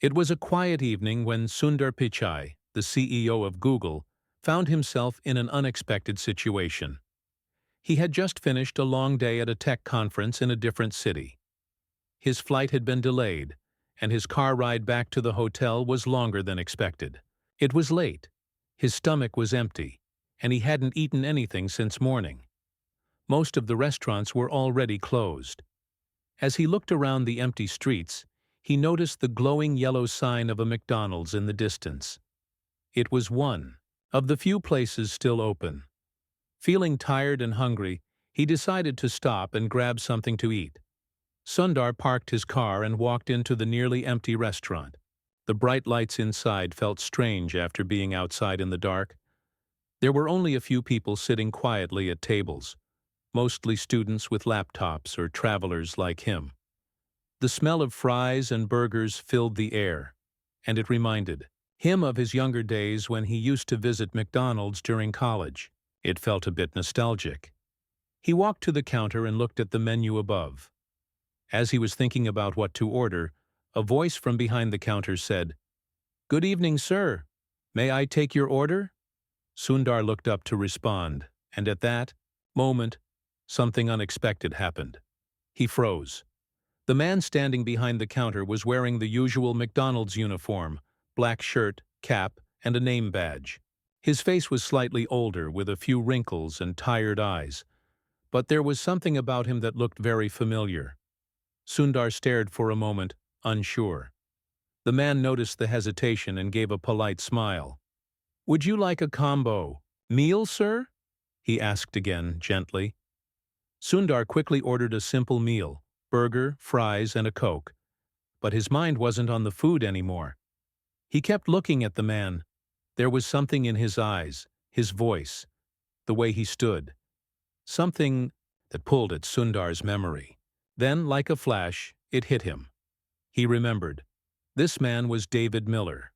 It was a quiet evening when Sundar Pichai, the CEO of Google, found himself in an unexpected situation. He had just finished a long day at a tech conference in a different city. His flight had been delayed, and his car ride back to the hotel was longer than expected. It was late, his stomach was empty, and he hadn't eaten anything since morning. Most of the restaurants were already closed. As he looked around the empty streets, he noticed the glowing yellow sign of a McDonald's in the distance. It was one of the few places still open. Feeling tired and hungry, he decided to stop and grab something to eat. Sundar parked his car and walked into the nearly empty restaurant. The bright lights inside felt strange after being outside in the dark. There were only a few people sitting quietly at tables, mostly students with laptops or travelers like him. The smell of fries and burgers filled the air, and it reminded him of his younger days when he used to visit McDonald's during college. It felt a bit nostalgic. He walked to the counter and looked at the menu above. As he was thinking about what to order, a voice from behind the counter said, "Good evening, sir. May I take your order?" Sundar looked up to respond, and at that moment, something unexpected happened. He froze. The man standing behind the counter was wearing the usual McDonald's uniform, black shirt, cap, and a name badge. His face was slightly older, with a few wrinkles and tired eyes, but there was something about him that looked very familiar. Sundar stared for a moment, unsure. The man noticed the hesitation and gave a polite smile. "Would you like a combo meal, sir?" he asked again, gently. Sundar quickly ordered a simple meal, burger, fries, and a Coke. But his mind wasn't on the food anymore. He kept looking at the man. There was something in his eyes, his voice, the way he stood. Something that pulled at Sundar's memory. Then, like a flash, it hit him. He remembered. This man was David Miller.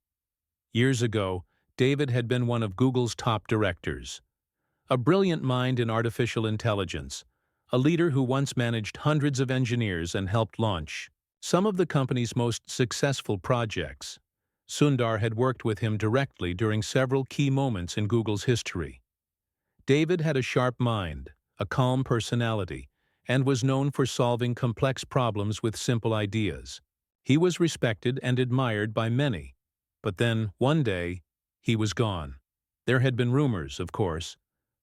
Years ago, David had been one of Google's top directors. A brilliant mind in artificial intelligence. A leader who once managed hundreds of engineers and helped launch some of the company's most successful projects. Sundar had worked with him directly during several key moments in Google's history. David had a sharp mind, a calm personality, and was known for solving complex problems with simple ideas. He was respected and admired by many. But then, one day, he was gone. There had been rumors, of course.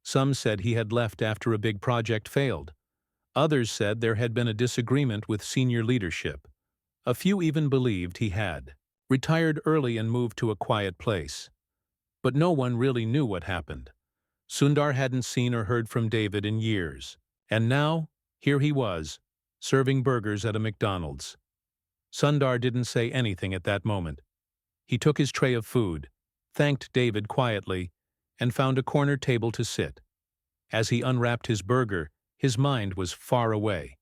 Some said he had left after a big project failed. Others said there had been a disagreement with senior leadership. A few even believed he had retired early and moved to a quiet place. But no one really knew what happened. Sundar hadn't seen or heard from David in years. And now, here he was, serving burgers at a McDonald's. Sundar didn't say anything at that moment. He took his tray of food, thanked David quietly, and found a corner table to sit. As he unwrapped his burger, his mind was far away.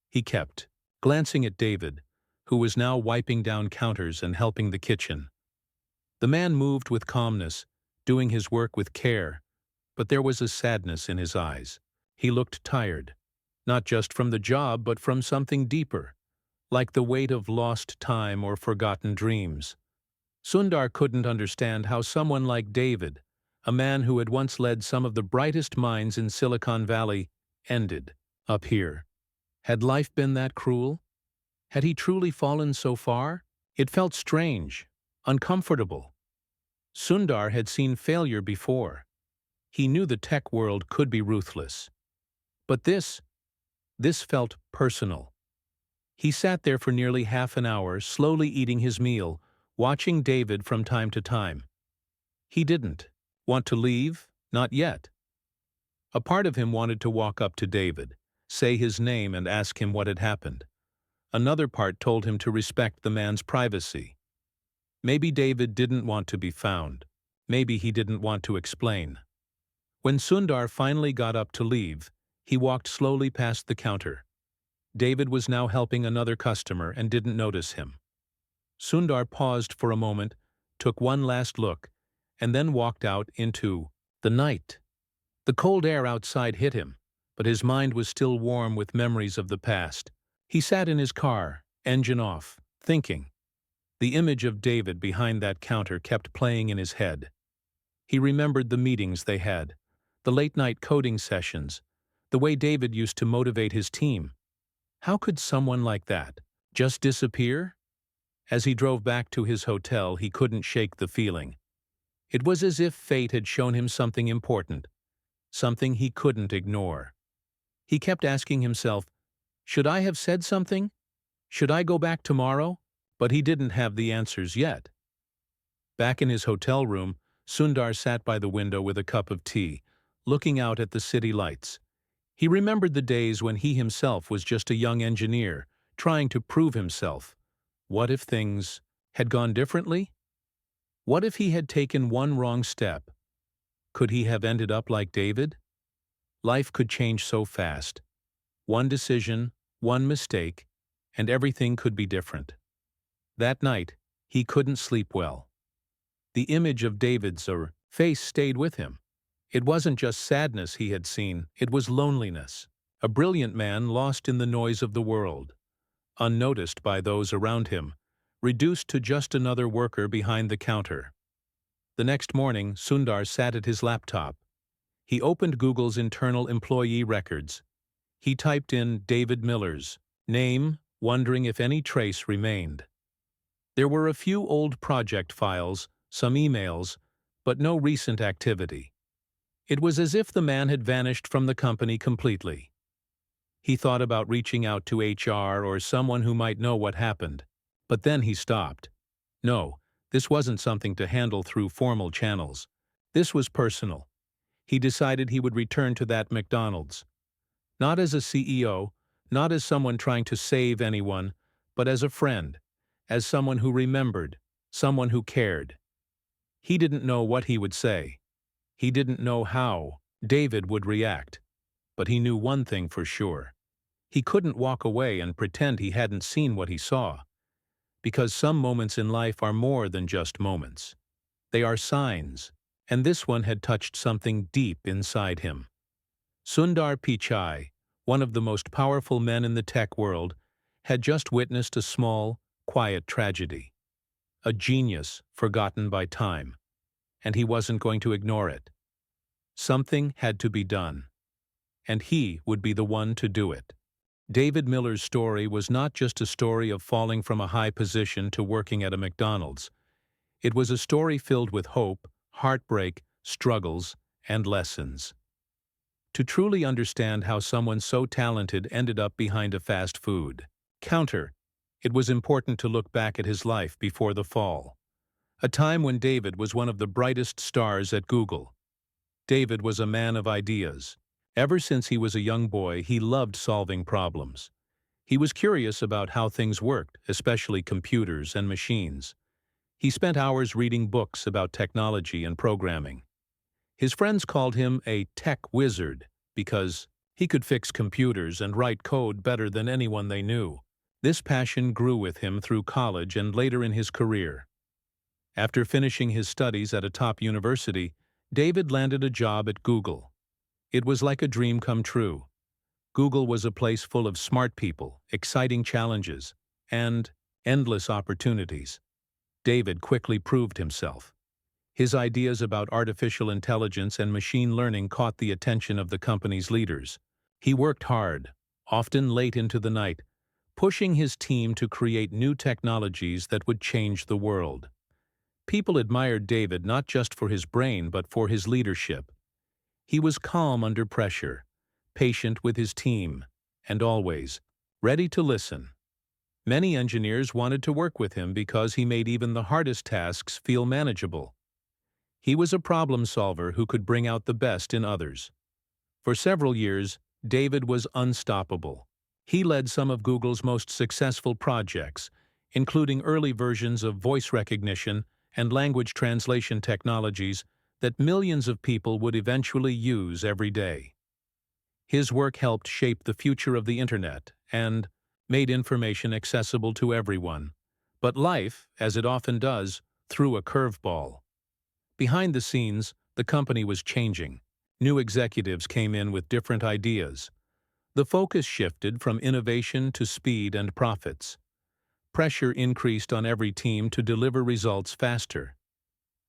He kept glancing at David, who was now wiping down counters and helping the kitchen. The man moved with calmness, doing his work with care, but there was a sadness in his eyes. He looked tired, not just from the job but from something deeper, like the weight of lost time or forgotten dreams. Sundar couldn't understand how someone like David, a man who had once led some of the brightest minds in Silicon Valley, ended up here. Had life been that cruel? Had he truly fallen so far? It felt strange, uncomfortable. Sundar had seen failure before. He knew the tech world could be ruthless. But this felt personal. He sat there for nearly half an hour, slowly eating his meal, watching David from time to time. He didn't want to leave, not yet. A part of him wanted to walk up to David, say his name and ask him what had happened. Another part told him to respect the man's privacy. Maybe David didn't want to be found. Maybe he didn't want to explain. When Sundar finally got up to leave, he walked slowly past the counter. David was now helping another customer and didn't notice him. Sundar paused for a moment, took one last look, and then walked out into the night. The cold air outside hit him, but his mind was still warm with memories of the past. He sat in his car, engine off, thinking. The image of David behind that counter kept playing in his head. He remembered the meetings they had, the late-night coding sessions, the way David used to motivate his team. How could someone like that just disappear? As he drove back to his hotel, he couldn't shake the feeling. It was as if fate had shown him something important, something he couldn't ignore. He kept asking himself, should I have said something? Should I go back tomorrow? But he didn't have the answers yet. Back in his hotel room, Sundar sat by the window with a cup of tea, looking out at the city lights. He remembered the days when he himself was just a young engineer, trying to prove himself. What if things had gone differently? What if he had taken one wrong step? Could he have ended up like David? Life could change so fast. One decision, one mistake, and everything could be different. That night, he couldn't sleep well. The image of David's face stayed with him. It wasn't just sadness he had seen, it was loneliness. A brilliant man lost in the noise of the world, unnoticed by those around him, reduced to just another worker behind the counter. The next morning, Sundar sat at his laptop. He opened Google's internal employee records. He typed in David Miller's name, wondering if any trace remained. There were a few old project files, some emails, but no recent activity. It was as if the man had vanished from the company completely. He thought about reaching out to HR or someone who might know what happened, but then he stopped. No, this wasn't something to handle through formal channels. This was personal. He decided he would return to that McDonald's. Not as a CEO, not as someone trying to save anyone, but as a friend, as someone who remembered, someone who cared. He didn't know what he would say. He didn't know how David would react. But he knew one thing for sure. He couldn't walk away and pretend he hadn't seen what he saw. Because some moments in life are more than just moments. They are signs, and this one had touched something deep inside him. Sundar Pichai, one of the most powerful men in the tech world, had just witnessed a small, quiet tragedy. A genius forgotten by time. And he wasn't going to ignore it. Something had to be done. And he would be the one to do it. David Miller's story was not just a story of falling from a high position to working at a McDonald's. It was a story filled with hope, heartbreak, struggles, and lessons. To truly understand how someone so talented ended up behind a fast food counter, it was important to look back at his life before the fall. A time when David was one of the brightest stars at Google. David was a man of ideas. Ever since he was a young boy, he loved solving problems. He was curious about how things worked, especially computers and machines. He spent hours reading books about technology and programming. His friends called him a tech wizard because he could fix computers and write code better than anyone they knew. This passion grew with him through college and later in his career. After finishing his studies at a top university, David landed a job at Google. It was like a dream come true. Google was a place full of smart people, exciting challenges, and endless opportunities. David quickly proved himself. His ideas about artificial intelligence and machine learning caught the attention of the company's leaders. He worked hard, often late into the night, pushing his team to create new technologies that would change the world. People admired David not just for his brain but for his leadership. He was calm under pressure, patient with his team, and always ready to listen. Many engineers wanted to work with him because he made even the hardest tasks feel manageable. He was a problem solver who could bring out the best in others. For several years, David was unstoppable. He led some of Google's most successful projects, including early versions of voice recognition and language translation technologies that millions of people would eventually use every day. His work helped shape the future of the Internet and made information accessible to everyone. But life, as it often does, threw a curveball. Behind the scenes, the company was changing. New executives came in with different ideas. The focus shifted from innovation to speed and profits. Pressure increased on every team to deliver results faster.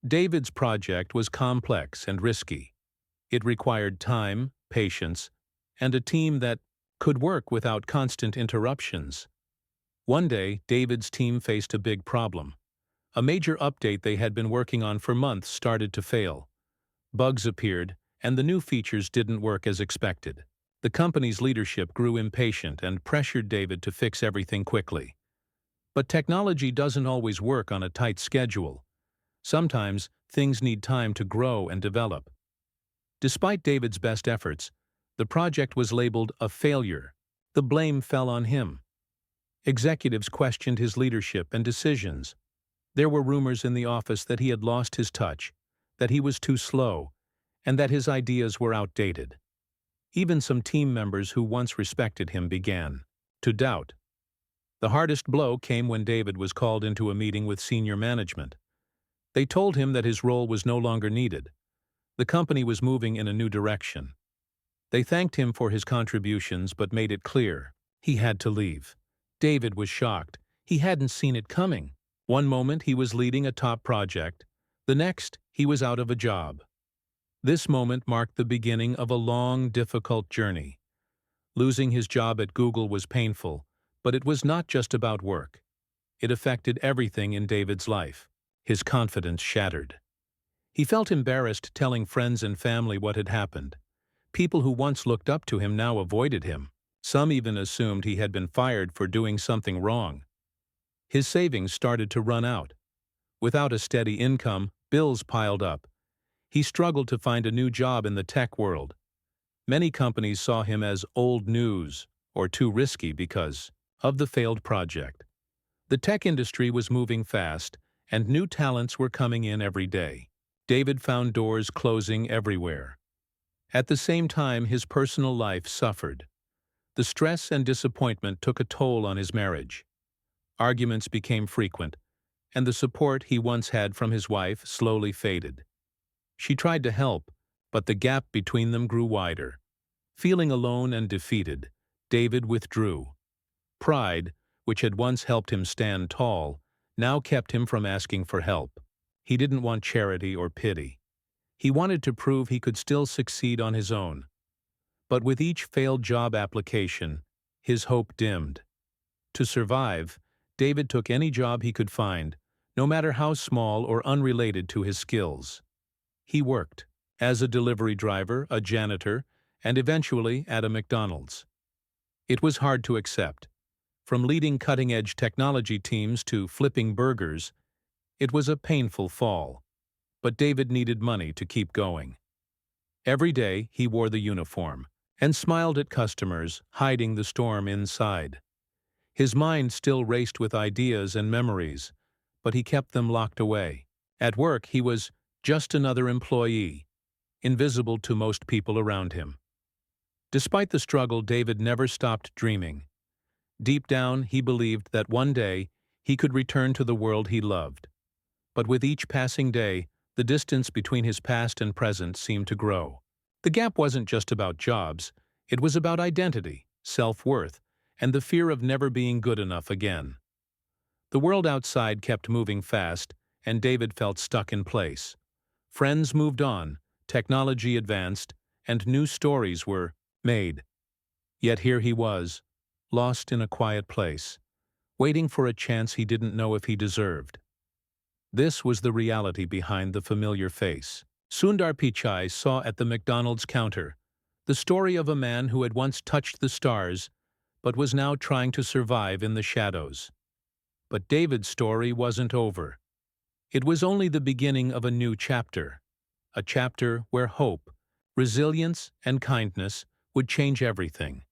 David's project was complex and risky. It required time, patience, and a team that could work without constant interruptions. One day, David's team faced a big problem. A major update they had been working on for months started to fail. Bugs appeared, and the new features didn't work as expected. The company's leadership grew impatient and pressured David to fix everything quickly. But technology doesn't always work on a tight schedule. Sometimes, things need time to grow and develop. Despite David's best efforts, the project was labeled a failure. The blame fell on him. Executives questioned his leadership and decisions. There were rumors in the office that he had lost his touch, that he was too slow, and that his ideas were outdated. Even some team members who once respected him began to doubt. The hardest blow came when David was called into a meeting with senior management. They told him that his role was no longer needed. The company was moving in a new direction. They thanked him for his contributions but made it clear he had to leave. David was shocked. He hadn't seen it coming. One moment he was leading a top project. The next, he was out of a job. This moment marked the beginning of a long, difficult journey. Losing his job at Google was painful, but it was not just about work. It affected everything in David's life. His confidence shattered. He felt embarrassed telling friends and family what had happened. People who once looked up to him now avoided him. Some even assumed he had been fired for doing something wrong. His savings started to run out. Without a steady income, bills piled up. He struggled to find a new job in the tech world. Many companies saw him as old news or too risky because of the failed project. The tech industry was moving fast, and new talents were coming in every day. David found doors closing everywhere. At the same time, his personal life suffered. The stress and disappointment took a toll on his marriage. Arguments became frequent, and the support he once had from his wife slowly faded. She tried to help, but the gap between them grew wider. Feeling alone and defeated, David withdrew. Pride, which had once helped him stand tall, now kept him from asking for help. He didn't want charity or pity. He wanted to prove he could still succeed on his own. But with each failed job application, his hope dimmed. To survive, David took any job he could find, no matter how small or unrelated to his skills. He worked as a delivery driver, a janitor, and eventually at a McDonald's. It was hard to accept. From leading cutting-edge technology teams to flipping burgers, it was a painful fall. But David needed money to keep going. Every day he wore the uniform and smiled at customers, hiding the storm inside. His mind still raced with ideas and memories, but he kept them locked away. At work, he was just another employee, invisible to most people around him. Despite the struggle, David never stopped dreaming. Deep down, he believed that one day he could return to the world he loved. But with each passing day, the distance between his past and present seemed to grow. The gap wasn't just about jobs, it was about identity, self-worth, and the fear of never being good enough again. The world outside kept moving fast, and David felt stuck in place. Friends moved on, technology advanced, and new stories were made. Yet here he was, lost in a quiet place, waiting for a chance he didn't know if he deserved. This was the reality behind the familiar face. Sundar Pichai saw at the McDonald's counter the story of a man who had once touched the stars but was now trying to survive in the shadows. But David's story wasn't over. It was only the beginning of a new chapter, a chapter where hope, resilience, and kindness would change everything.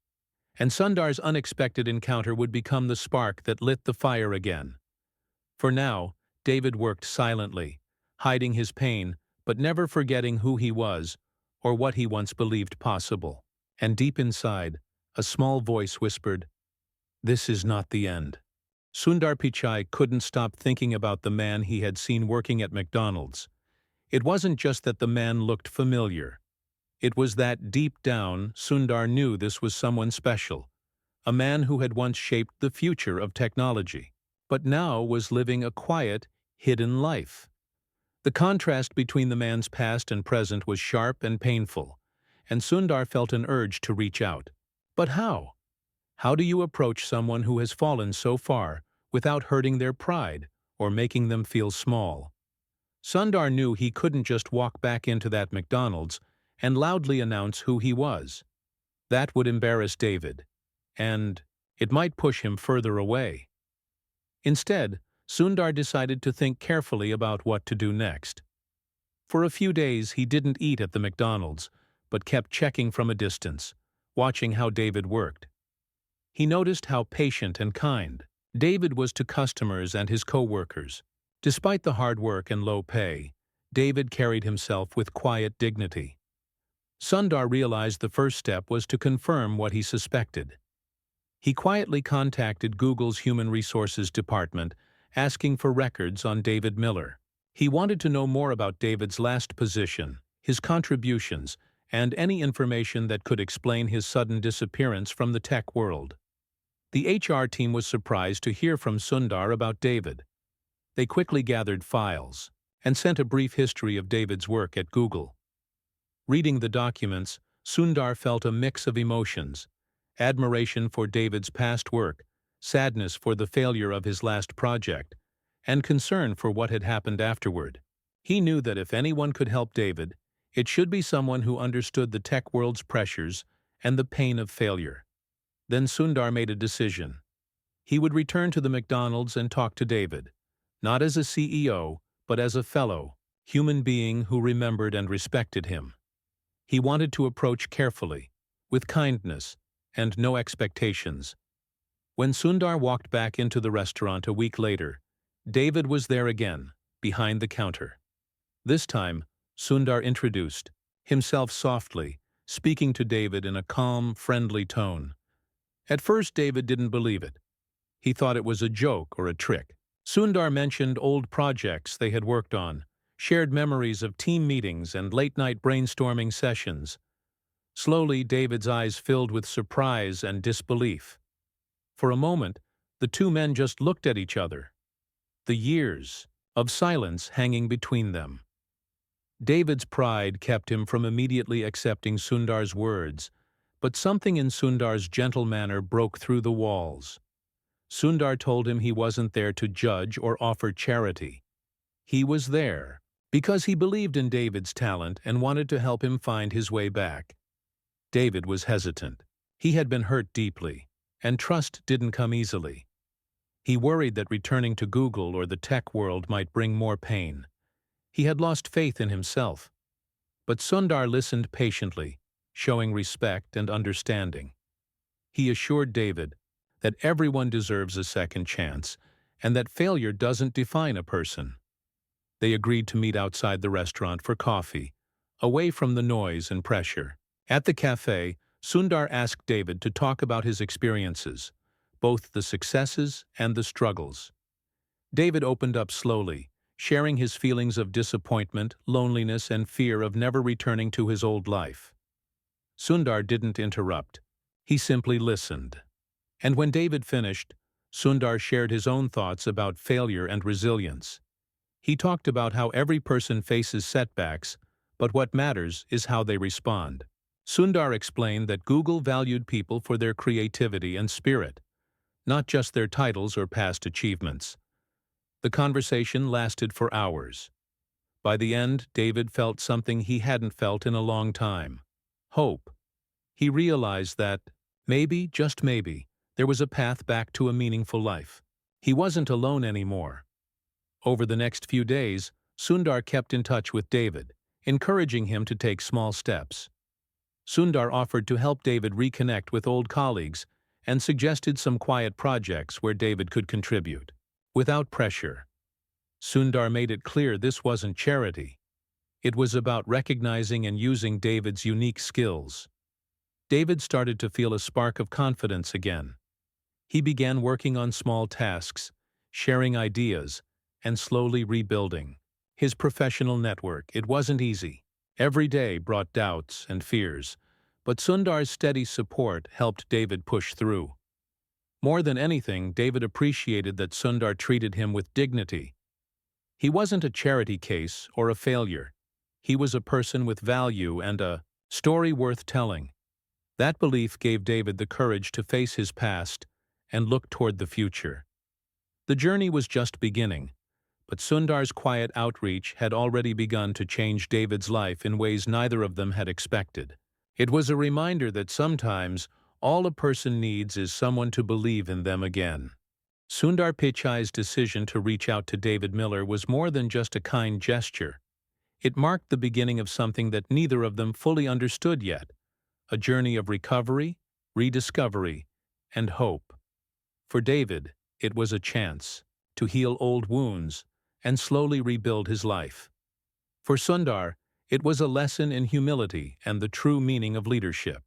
And Sundar's unexpected encounter would become the spark that lit the fire again. For now, David worked silently, hiding his pain, but never forgetting who he was or what he once believed possible. And deep inside, a small voice whispered, "This is not the end." Sundar Pichai couldn't stop thinking about the man he had seen working at McDonald's. It wasn't just that the man looked familiar. It was that deep down, Sundar knew this was someone special, a man who had once shaped the future of technology. but now was living a quiet, hidden life. The contrast between the man's past and present was sharp and painful, and Sundar felt an urge to reach out. But how? How do you approach someone who has fallen so far without hurting their pride or making them feel small? Sundar knew he couldn't just walk back into that McDonald's and loudly announce who he was. That would embarrass David, and it might push him further away. Instead, Sundar decided to think carefully about what to do next. For a few days he didn't eat at the McDonald's, but kept checking from a distance, watching how David worked. He noticed how patient and kind David was to customers and his co-workers. Despite the hard work and low pay, David carried himself with quiet dignity. Sundar realized the first step was to confirm what he suspected. He quietly contacted Google's Human Resources Department, asking for records on David Miller. He wanted to know more about David's last position, his contributions, and any information that could explain his sudden disappearance from the tech world. The HR team was surprised to hear from Sundar about David. They quickly gathered files and sent a brief history of David's work at Google. Reading the documents, Sundar felt a mix of emotions: admiration for David's past work, sadness for the failure of his last project, and concern for what had happened afterward. He knew that if anyone could help David, it should be someone who understood the tech world's pressures and the pain of failure. Then Sundar made a decision. He would return to the McDonald's and talk to David, not as a CEO, but as a fellow human being who remembered and respected him. He wanted to approach carefully, with kindness, and no expectations. When Sundar walked back into the restaurant a week later, David was there again, behind the counter. This time, Sundar introduced himself softly, speaking to David in a calm, friendly tone. At first, David didn't believe it. He thought it was a joke or a trick. Sundar mentioned old projects they had worked on, shared memories of team meetings and late-night brainstorming sessions. Slowly, David's eyes filled with surprise and disbelief. For a moment, the two men just looked at each other, the years of silence hanging between them. David's pride kept him from immediately accepting Sundar's words, but something in Sundar's gentle manner broke through the walls. Sundar told him he wasn't there to judge or offer charity. He was there because he believed in David's talent and wanted to help him find his way back. David was hesitant. He had been hurt deeply, and trust didn't come easily. He worried that returning to Google or the tech world might bring more pain. He had lost faith in himself. But Sundar listened patiently, showing respect and understanding. He assured David that everyone deserves a second chance and that failure doesn't define a person. They agreed to meet outside the restaurant for coffee, away from the noise and pressure. At the cafe, Sundar asked David to talk about his experiences, both the successes and the struggles. David opened up slowly, sharing his feelings of disappointment, loneliness, and fear of never returning to his old life. Sundar didn't interrupt. He simply listened. And when David finished, Sundar shared his own thoughts about failure and resilience. He talked about how every person faces setbacks, but what matters is how they respond. Sundar explained that Google valued people for their creativity and spirit, not just their titles or past achievements. The conversation lasted for hours. By the end, David felt something he hadn't felt in a long time: hope. He realized that, maybe, just maybe, there was a path back to a meaningful life. He wasn't alone anymore. Over the next few days, Sundar kept in touch with David, encouraging him to take small steps. Sundar offered to help David reconnect with old colleagues and suggested some quiet projects where David could contribute, without pressure. Sundar made it clear this wasn't charity. It was about recognizing and using David's unique skills. David started to feel a spark of confidence again. He began working on small tasks, sharing ideas, and slowly rebuilding his professional network. It wasn't easy. Every day brought doubts and fears, but Sundar's steady support helped David push through. More than anything, David appreciated that Sundar treated him with dignity. He wasn't a charity case or a failure. He was a person with value and a story worth telling. That belief gave David the courage to face his past and look toward the future. The journey was just beginning, but Sundar's quiet outreach had already begun to change David's life in ways neither of them had expected. It was a reminder that sometimes all a person needs is someone to believe in them again. Sundar Pichai's decision to reach out to David Miller was more than just a kind gesture. It marked the beginning of something that neither of them fully understood yet, a journey of recovery, rediscovery, and hope. For David, it was a chance to heal old wounds and slowly rebuild his life. For Sundar, it was a lesson in humility and the true meaning of leadership.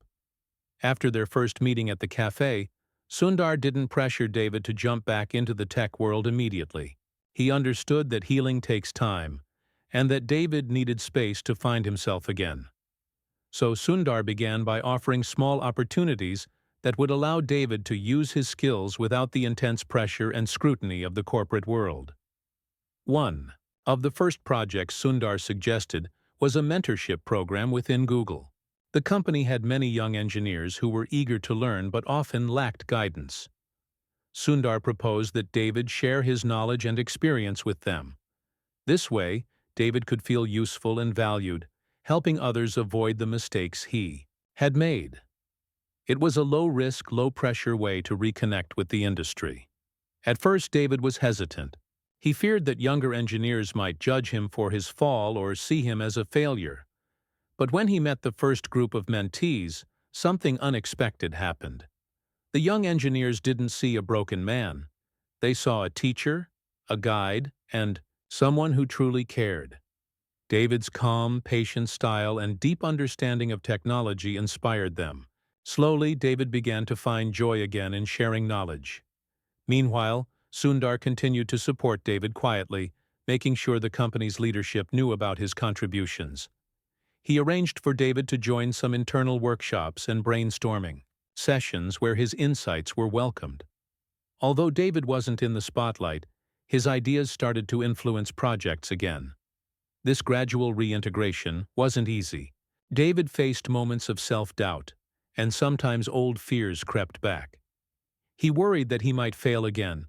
After their first meeting at the cafe, Sundar didn't pressure David to jump back into the tech world immediately. He understood that healing takes time, and that David needed space to find himself again. So Sundar began by offering small opportunities that would allow David to use his skills without the intense pressure and scrutiny of the corporate world. One of the first projects Sundar suggested was a mentorship program within Google. The company had many young engineers who were eager to learn but often lacked guidance. Sundar proposed that David share his knowledge and experience with them. This way, David could feel useful and valued, helping others avoid the mistakes he had made. It was a low-risk, low-pressure way to reconnect with the industry. At first, David was hesitant. He feared that younger engineers might judge him for his fall or see him as a failure. But when he met the first group of mentees, something unexpected happened. The young engineers didn't see a broken man. They saw a teacher, a guide, and someone who truly cared. David's calm, patient style and deep understanding of technology inspired them. Slowly, David began to find joy again in sharing knowledge. Meanwhile, Sundar continued to support David quietly, making sure the company's leadership knew about his contributions. He arranged for David to join some internal workshops and brainstorming sessions where his insights were welcomed. Although David wasn't in the spotlight, his ideas started to influence projects again. This gradual reintegration wasn't easy. David faced moments of self-doubt, and sometimes old fears crept back. He worried that he might fail again,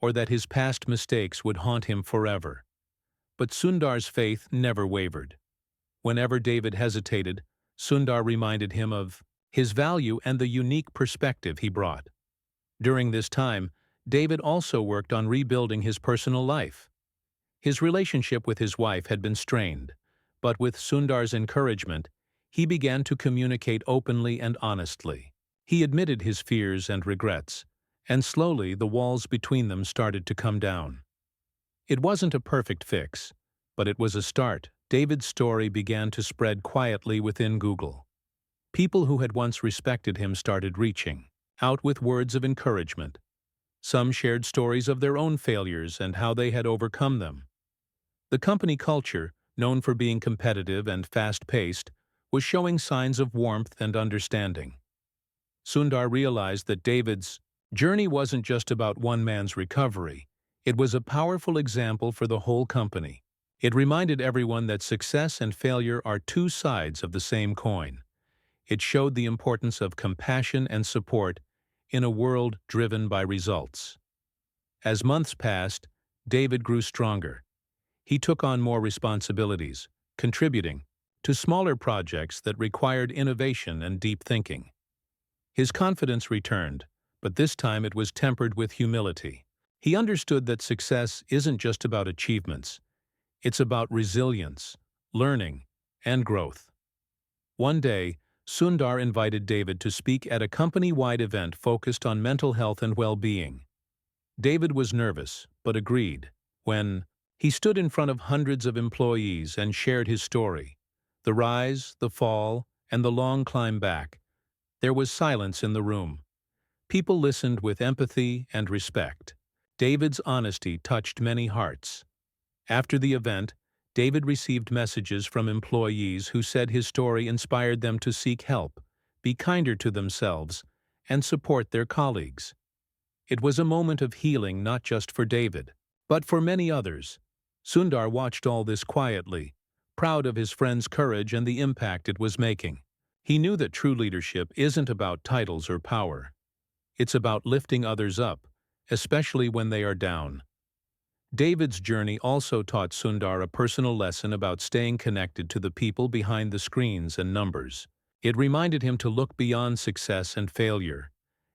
or that his past mistakes would haunt him forever. But Sundar's faith never wavered. Whenever David hesitated, Sundar reminded him of his value and the unique perspective he brought. During this time, David also worked on rebuilding his personal life. His relationship with his wife had been strained, but with Sundar's encouragement, he began to communicate openly and honestly. He admitted his fears and regrets, and slowly the walls between them started to come down. It wasn't a perfect fix, but it was a start. David's story began to spread quietly within Google. People who had once respected him started reaching out with words of encouragement. Some shared stories of their own failures and how they had overcome them. The company culture, known for being competitive and fast-paced, was showing signs of warmth and understanding. Sundar realized that David's journey wasn't just about one man's recovery. It was a powerful example for the whole company. It reminded everyone that success and failure are two sides of the same coin. It showed the importance of compassion and support in a world driven by results. As months passed, David grew stronger. He took on more responsibilities, contributing to smaller projects that required innovation and deep thinking. His confidence returned, but this time it was tempered with humility. He understood that success isn't just about achievements. It's about resilience, learning, and growth. One day, Sundar invited David to speak at a company-wide event focused on mental health and well-being. David was nervous, but agreed. When he stood in front of hundreds of employees and shared his story, the rise, the fall, and the long climb back, there was silence in the room. People listened with empathy and respect. David's honesty touched many hearts. After the event, David received messages from employees who said his story inspired them to seek help, be kinder to themselves, and support their colleagues. It was a moment of healing not just for David, but for many others. Sundar watched all this quietly, proud of his friend's courage and the impact it was making. He knew that true leadership isn't about titles or power. It's about lifting others up, especially when they are down. David's journey also taught Sundar a personal lesson about staying connected to the people behind the screens and numbers. It reminded him to look beyond success and failure,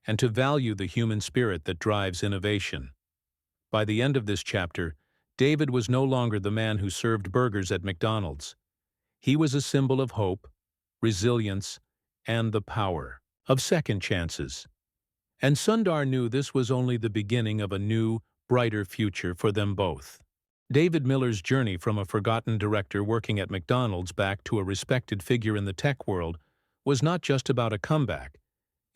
and to value the human spirit that drives innovation. By the end of this chapter, David was no longer the man who served burgers at McDonald's. He was a symbol of hope, resilience, and the power of second chances. And Sundar knew this was only the beginning of a new, brighter future for them both. David Miller's journey from a forgotten director working at McDonald's back to a respected figure in the tech world was not just about a comeback.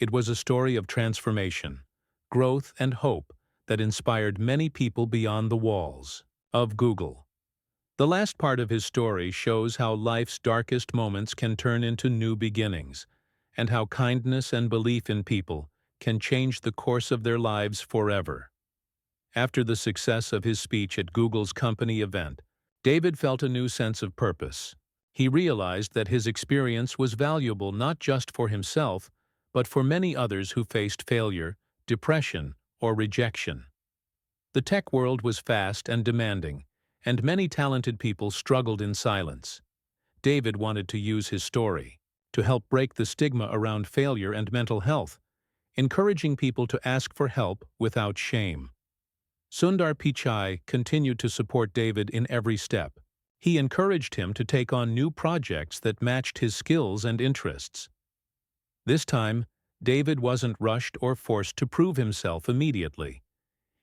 It was a story of transformation, growth, and hope that inspired many people beyond the walls of Google. The last part of his story shows how life's darkest moments can turn into new beginnings, and how kindness and belief in people can change the course of their lives forever. After the success of his speech at Google's company event, David felt a new sense of purpose. He realized that his experience was valuable not just for himself, but for many others who faced failure, depression, or rejection. The tech world was fast and demanding, and many talented people struggled in silence. David wanted to use his story to help break the stigma around failure and mental health, encouraging people to ask for help without shame. Sundar Pichai continued to support David in every step. He encouraged him to take on new projects that matched his skills and interests. This time, David wasn't rushed or forced to prove himself immediately.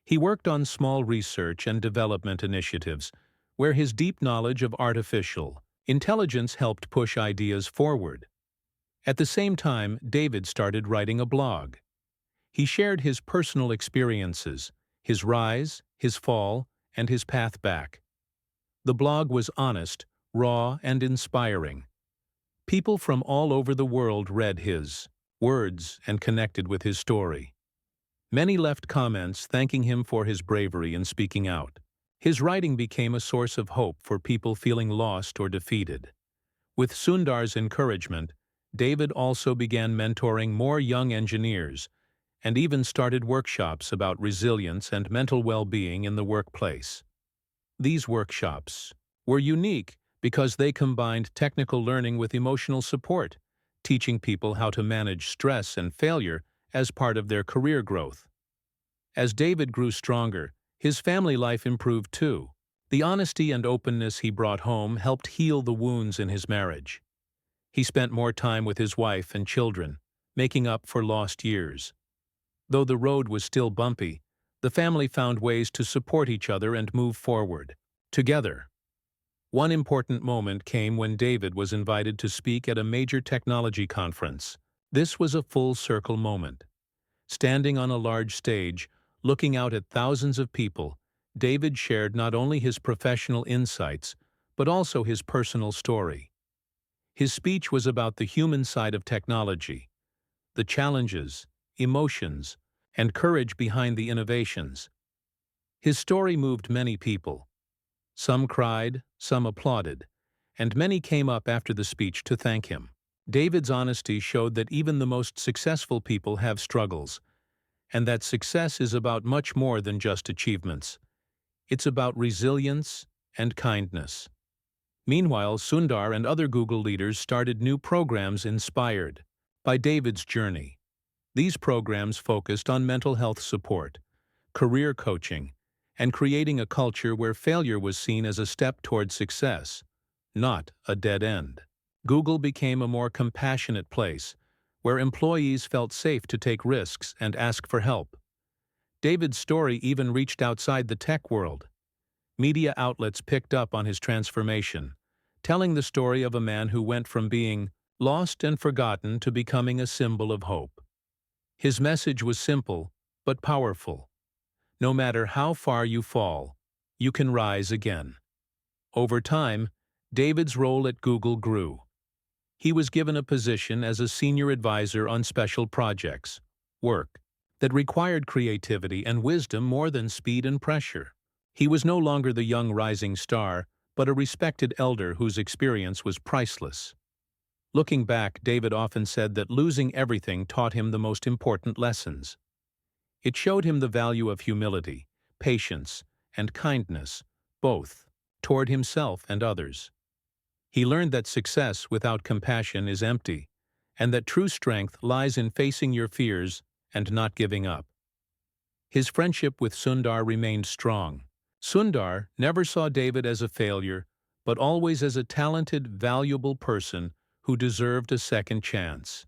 He worked on small research and development initiatives, where his deep knowledge of artificial intelligence helped push ideas forward. At the same time, David started writing a blog. He shared his personal experiences, his rise, his fall, and his path back. The blog was honest, raw, and inspiring. People from all over the world read his words and connected with his story. Many left comments thanking him for his bravery in speaking out. His writing became a source of hope for people feeling lost or defeated. With Sundar's encouragement, David also began mentoring more young engineers and even started workshops about resilience and mental well-being in the workplace. These workshops were unique because they combined technical learning with emotional support, teaching people how to manage stress and failure as part of their career growth. As David grew stronger, his family life improved too. The honesty and openness he brought home helped heal the wounds in his marriage. He spent more time with his wife and children, making up for lost years. Though the road was still bumpy, the family found ways to support each other and move forward together. One important moment came when David was invited to speak at a major technology conference. This was a full-circle moment. Standing on a large stage, looking out at thousands of people, David shared not only his professional insights, but also his personal story. His speech was about the human side of technology, the challenges, emotions, and courage behind the innovations. His story moved many people. Some cried, some applauded, and many came up after the speech to thank him. David's honesty showed that even the most successful people have struggles, and that success is about much more than just achievements. It's about resilience and kindness. Meanwhile, Sundar and other Google leaders started new programs inspired by David's journey. These programs focused on mental health support, career coaching, and creating a culture where failure was seen as a step toward success, not a dead end. Google became a more compassionate place, where employees felt safe to take risks and ask for help. David's story even reached outside the tech world. Media outlets picked up on his transformation, telling the story of a man who went from being lost and forgotten to becoming a symbol of hope. His message was simple, but powerful. No matter how far you fall, you can rise again. Over time, David's role at Google grew. He was given a position as a senior advisor on special projects, work that required creativity and wisdom more than speed and pressure. He was no longer the young rising star, but a respected elder whose experience was priceless. Looking back, David often said that losing everything taught him the most important lessons. It showed him the value of humility, patience, and kindness, both toward himself and others. He learned that success without compassion is empty, and that true strength lies in facing your fears and not giving up. His friendship with Sundar remained strong. Sundar never saw David as a failure, but always as a talented, valuable person who deserved a second chance.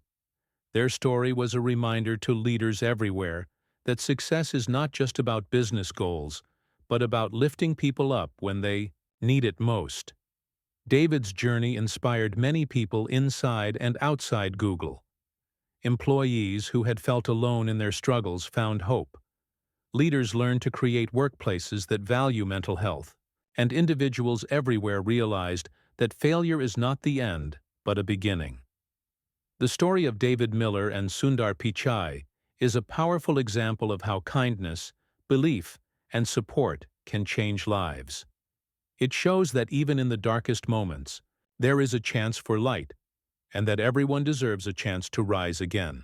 Their story was a reminder to leaders everywhere that success is not just about business goals, but about lifting people up when they need it most. David's journey inspired many people inside and outside Google. Employees who had felt alone in their struggles found hope. Leaders learned to create workplaces that value mental health, and individuals everywhere realized that failure is not the end, but a beginning. The story of David Miller and Sundar Pichai is a powerful example of how kindness, belief, and support can change lives. It shows that even in the darkest moments, there is a chance for light, and that everyone deserves a chance to rise again.